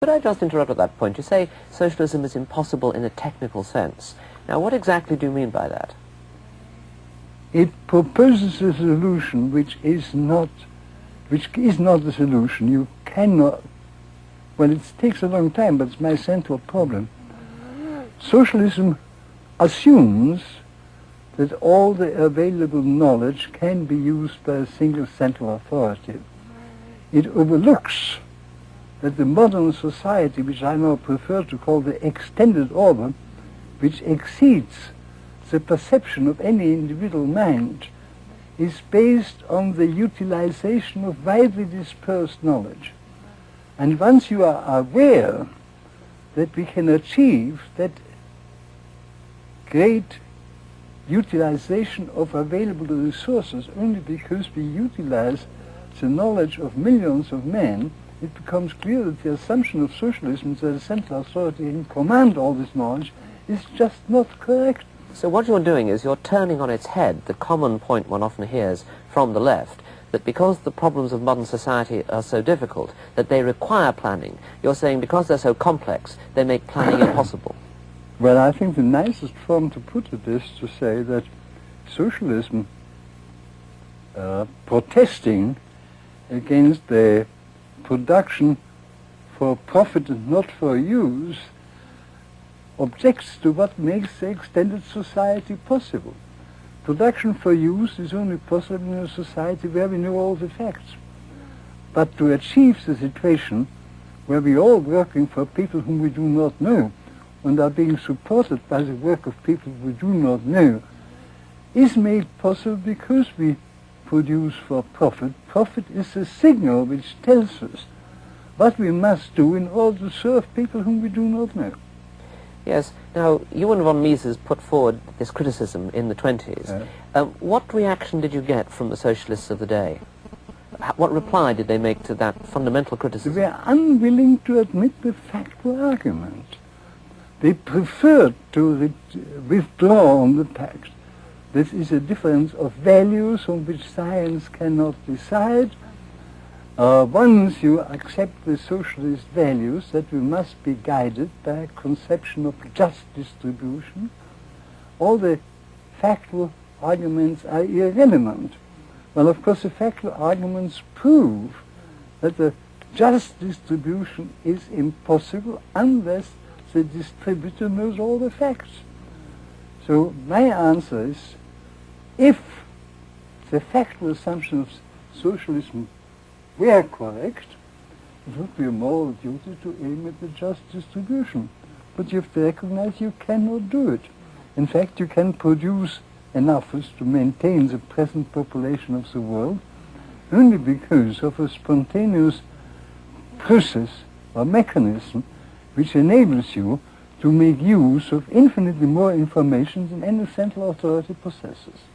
Could I just interrupt at that point? You say socialism is impossible in a technical sense. Now, what exactly do you mean by that? It proposes a solution which is not a solution. You cannot, well, it takes a long time, but it's my central problem. Socialism assumes that all the available knowledge can be used by a single central authority. It overlooks that the modern society, which I now prefer to call the extended order, which exceeds the perception of any individual mind, is based on the utilization of widely dispersed knowledge. And once you are aware that we can achieve that great utilization of available resources only because we utilize the knowledge of millions of men, it becomes clear that the assumption of socialism that a central authority can command all this knowledge is just not correct. So what you're doing is you're turning on its head the common point one often hears from the left, that because the problems of modern society are so difficult, that they require planning. You're saying because they're so complex, they make planning impossible. Well, I think the nicest form to put it is to say that socialism, protesting against the production for profit and not for use, objects to what makes the extended society possible. Production for use is only possible in a society where we know all the facts. But to achieve the situation where we are all working for people whom we do not know and are being supported by the work of people we do not know is made possible because we produce for profit. Profit is a signal which tells us what we must do in order to serve people whom we do not know. Yes. Now, you and von Mises put forward this criticism in the 20s. What reaction did you get from the socialists of the day? What reply did they make to that fundamental criticism? They were unwilling to admit the factual argument. They preferred to withdraw on the fact. This is a difference of values on which science cannot decide. Once you accept the socialist values that we must be guided by a conception of just distribution, all the factual arguments are irrelevant. Well, of course, the factual arguments prove that the just distribution is impossible unless the distributor knows all the facts. So my answer is, if the factual assumptions of socialism were correct, it would be a moral duty to aim at the just distribution. But you have to recognize you cannot do it. In fact, you can produce enough to maintain the present population of the world only because of a spontaneous process or mechanism which enables you to make use of infinitely more information than any central authority possesses.